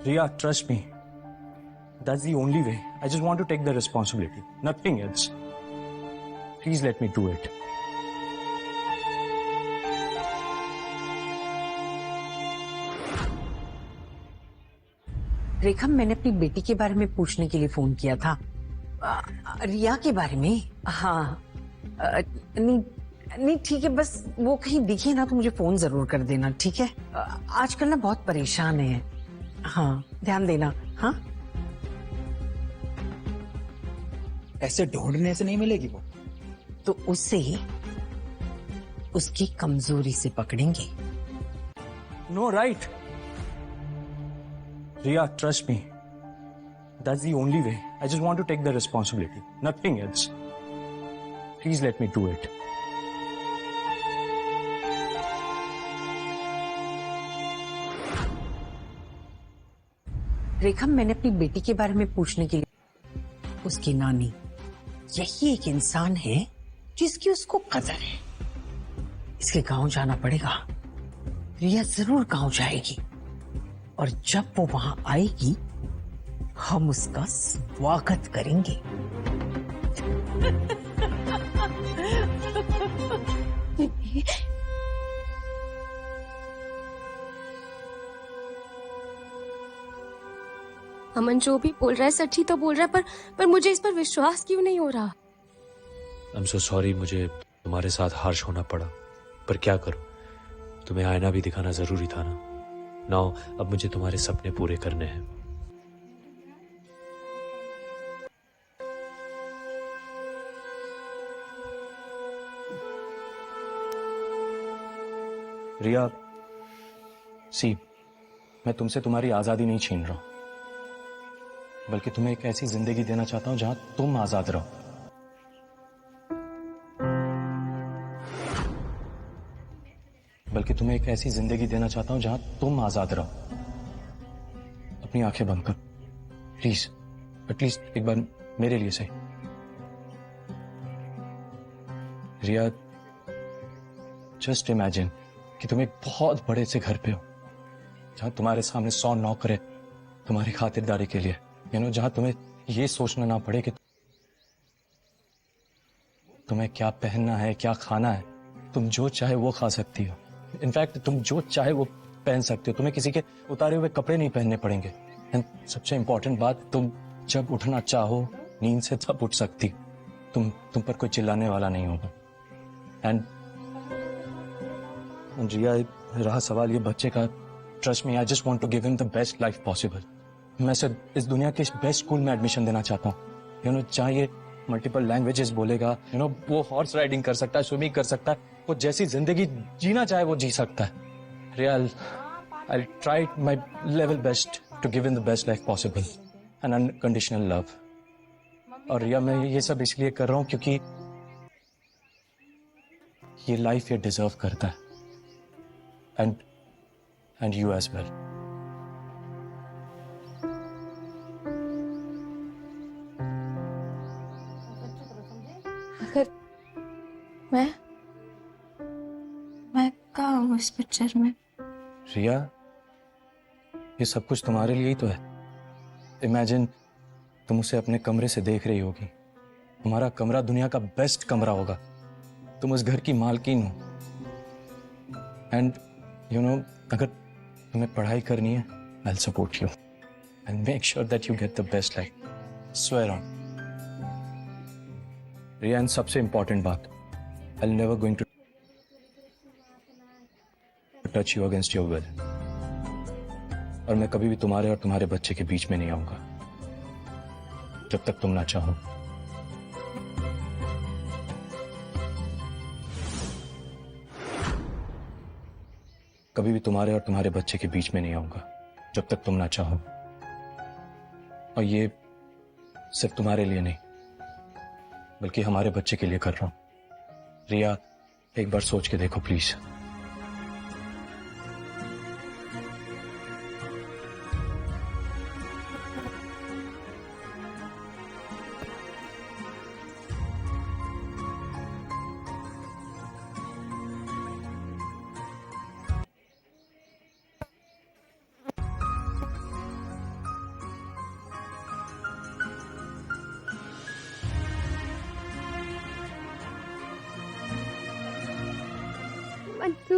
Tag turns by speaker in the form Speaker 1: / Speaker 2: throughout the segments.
Speaker 1: Riya, trust me. That's the only way. I just want to take the responsibility. Nothing else. Please let me do it.
Speaker 2: रेखा, मैंने अपनी बेटी के बारे में पूछने के लिए फोन किया था। रिया के बारे में। हाँ। नहीं ठीक है, बस वो कहीं दिखे ना तो मुझे फोन जरूर कर देना, ठीक है? आजकल ना बहुत परेशान है। हाँ, ध्यान देना। हाँ,
Speaker 3: ऐसे ढूंढने से नहीं मिलेगी वो।
Speaker 2: तो उससे ही उसकी कमजोरी से पकड़ेंगे।
Speaker 1: No, right. Riya, trust me. That's the only way. I just want to take the responsibility. Nothing else. Please let me do it.
Speaker 2: रेखा, मैंने अपनी बेटी के बारे में पूछने के लिए। उसकी नानी, यही एक इंसान है जिसकी उसको कदर है। इसके गांव जाना पड़ेगा। रिया जरूर गांव जाएगी और जब वो वहां आएगी हम उसका स्वागत करेंगे।
Speaker 4: अमन जो भी बोल रहा है सच ही तो बोल रहा है, पर मुझे इस पर विश्वास क्यों नहीं हो रहा?
Speaker 5: I'm so sorry, मुझे तुम्हारे साथ हार्श होना पड़ा, पर क्या करूं? तुम्हें आईना भी दिखाना जरूरी था ना। नाउ अब मुझे तुम्हारे सपने पूरे करने हैं।
Speaker 1: रिया, सी, मैं तुमसे तुम्हारी आजादी नहीं छीन रहा हूं, बल्कि तुम्हें एक ऐसी जिंदगी देना चाहता हूं जहां तुम आजाद रहो। बल्कि तुम्हें एक ऐसी जिंदगी देना चाहता हूं जहां तुम आजाद रहो। अपनी आंखें बंद कर प्लीज, एटलीस्ट एक बार मेरे लिए सही। रिया, जस्ट इमेजिन कि तुम एक बहुत बड़े से घर पे हो जहां तुम्हारे सामने 100 नौकर है तुम्हारी खातिरदारी के लिए। जहां तुम्हें ये सोचना ना पड़े कि तुम्हें क्या पहनना है, क्या खाना है। तुम जो चाहे वो खा सकती हो। इनफैक्ट तुम जो चाहे वो पहन सकते हो। तुम्हें किसी के उतारे हुए कपड़े नहीं पहनने पड़ेंगे। एंड सबसे इंपॉर्टेंट बात, तुम जब उठना चाहो नींद से तब उठ सकती हो। तुम पर कोई चिल्लाने वाला नहीं होगा। एंड रिया, रहा सवाल ये बच्चे का, trust me, I just want to give him the best life possible. मैं सिर्फ इस दुनिया के बेस्ट स्कूल में एडमिशन देना चाहता हूँ। जहाँ ये मल्टीपल लैंग्वेजेस बोलेगा, वो हॉर्स राइडिंग कर सकता है, स्विमिंग कर सकता है, वो जैसी जिंदगी जीना चाहे वो जी सकता है। Riya, I try my level best to give him the best life possible and unconditional love. और रिया, मैं ये सब इसलिए कर रहा हूँ क्योंकि ये लाइफ ये डिजर्व करता है। And you as well.
Speaker 4: अगर मैं कहाँ हूँ इस पिक्चर में?
Speaker 1: रिया, ये सब कुछ तुम्हारे लिए ही तो है। इमेजिन तुम उसे अपने कमरे से देख रही होगी। तुम्हारा कमरा दुनिया का बेस्ट कमरा होगा। तुम उस घर की मालकिन हो। एंड अगर तुम्हें पढ़ाई करनी है, I will support you and make sure that you get the best life. Swear on. Riya, and सबसे इंपॉर्टेंट बात, I will never going to touch you against your will. और मैं कभी भी तुम्हारे और तुम्हारे बच्चे के बीच में नहीं आऊंगा जब तक तुम ना चाहो। कभी भी तुम्हारे और तुम्हारे बच्चे के बीच में नहीं आऊंगा जब तक तुम ना चाहो। और ये सिर्फ तुम्हारे लिए नहीं, बल्कि हमारे बच्चे के लिए कर रहा हूं। रिया, एक बार सोच के देखो प्लीज।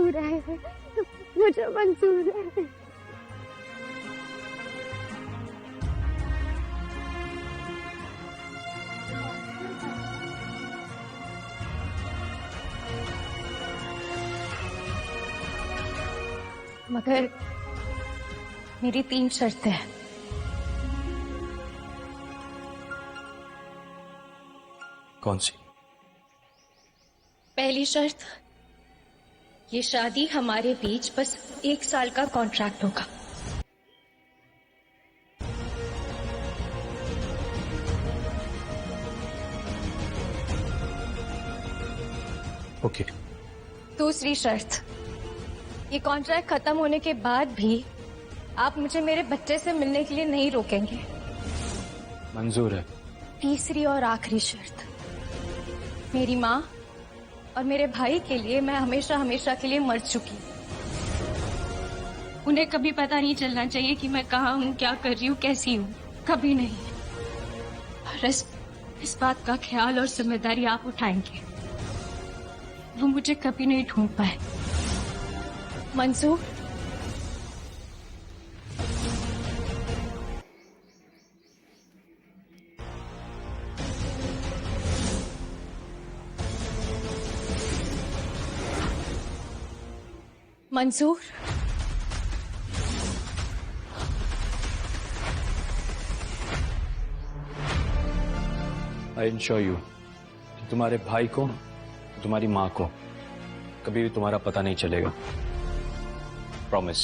Speaker 4: मंजूर है, मुझे मंजूर है। मगर मेरी 3 शर्तें हैं।
Speaker 1: कौन सी?
Speaker 6: पहली शर्त, ये शादी हमारे बीच बस 1 साल का कॉन्ट्रैक्ट होगा।
Speaker 1: ओके।
Speaker 6: दूसरी शर्त, ये कॉन्ट्रैक्ट खत्म होने के बाद भी आप मुझे मेरे बच्चे से मिलने के लिए नहीं रोकेंगे।
Speaker 1: मंजूर है।
Speaker 6: तीसरी और आखिरी शर्त, मेरी माँ और मेरे भाई के लिए मैं हमेशा हमेशा के लिए मर चुकी हूँ। उन्हें कभी पता नहीं चलना चाहिए कि मैं कहाँ हूँ, क्या कर रही हूँ, कैसी हूँ, कभी नहीं। और इस बात का ख्याल और जिम्मेदारी आप उठाएंगे। वो मुझे कभी नहीं ढूंढ पाए। मंजूर? मंजूर?
Speaker 1: आई इंश्योर यू, तुम्हारे भाई को, तुम्हारी माँ को कभी भी तुम्हारा पता नहीं चलेगा। प्रॉमिस।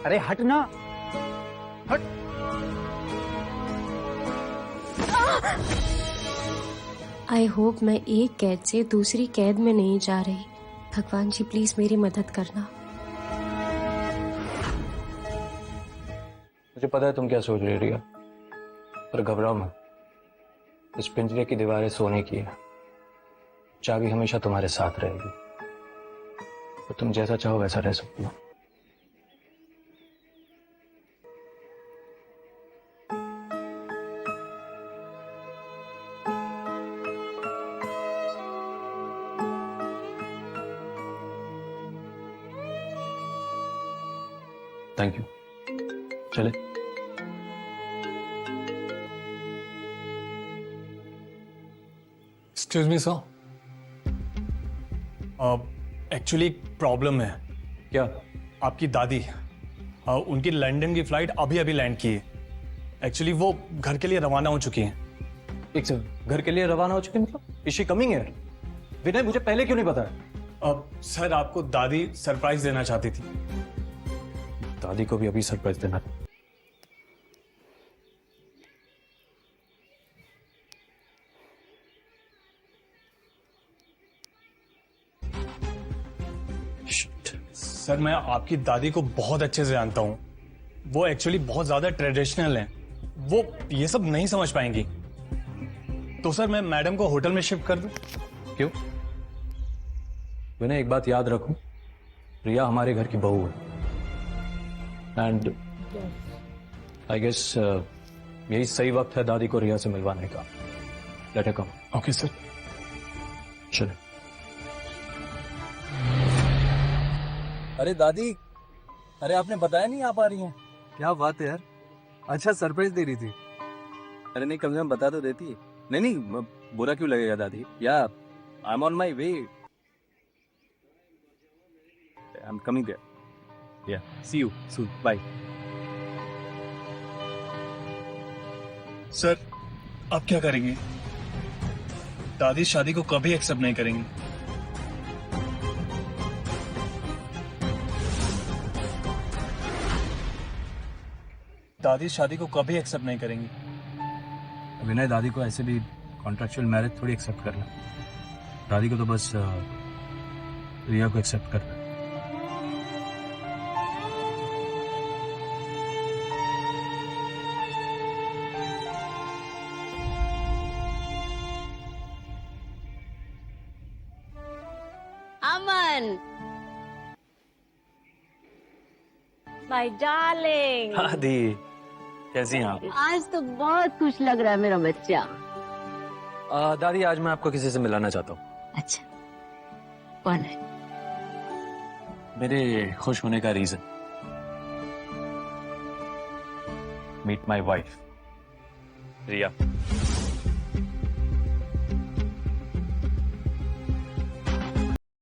Speaker 3: अरे हट ना, हट।
Speaker 4: आई होप मैं एक कैद से दूसरी कैद में नहीं जा रही। भगवान जी प्लीज मेरी मदद करना।
Speaker 1: मुझे पता है तुम क्या सोच रही रिया, पर घबराओ मत। इस पिंजरे की दीवारें सोने की है, चाबी हमेशा तुम्हारे साथ रहेगी, तो तुम जैसा चाहो वैसा रह सकती हो। Thank you. चले।
Speaker 7: एक्सक्यूज मी सर, एक्चुअली एक प्रॉब्लम है।
Speaker 1: क्या?
Speaker 7: आपकी दादी, उनकी लंदन की फ्लाइट अभी अभी लैंड की है। एक्चुअली वो घर के लिए रवाना हो चुकी हैं।
Speaker 1: एक सेकंड, घर के लिए रवाना हो चुके मतलब? Is she coming here? Vinay, मुझे पहले क्यों नहीं बताया?
Speaker 7: सर आपको दादी सरप्राइज देना चाहती थी।
Speaker 1: दादी को भी अभी सरप्राइज देना?
Speaker 7: सर मैं आपकी दादी को बहुत अच्छे से जानता हूँ। वो एक्चुअली बहुत ज्यादा ट्रेडिशनल हैं। वो ये सब नहीं समझ पाएंगी। तो सर मैं मैडम को होटल में शिफ्ट कर दूं?
Speaker 1: क्यों? विनय, एक बात याद रखो, रिया हमारे घर की बहू है, एंड आई गेस यही सही वक्त है दादी को रिया से मिलवाने का। Let her come.
Speaker 7: Okay sir.
Speaker 1: चलो।
Speaker 8: अरे दादी, अरे आपने बताया नहीं आप आ रही हैं? क्या बात है यार, अच्छा सरप्राइज दे रही थी। अरे नहीं, कम से कम बता तो देती। नहीं नहीं, बुरा क्यों लगेगा दादी, yeah I am on my way, I am coming there, yeah see you soon, bye.
Speaker 7: Sir आप क्या करेंगे? दादी शादी को कभी एक्सेप्ट नहीं करेंगी। दादी शादी को कभी एक्सेप्ट नहीं करेंगी।
Speaker 8: विनय, दादी को ऐसे भी कॉन्ट्रेक्चुअल मैरिज थोड़ी एक्सेप्ट करना। दादी को तो बस रिया को एक्सेप्ट करना।
Speaker 9: अमन, माय डार्लिंग,
Speaker 1: दादी कैसी हैं आप?
Speaker 9: आज तो बहुत खुश लग रहा है मेरा बच्चा।
Speaker 1: दादी आज मैं आपको किसी से मिलाना चाहता हूँ।
Speaker 9: अच्छा, कौन है?
Speaker 1: मेरे खुश होने का reason. Meet my wife Riya.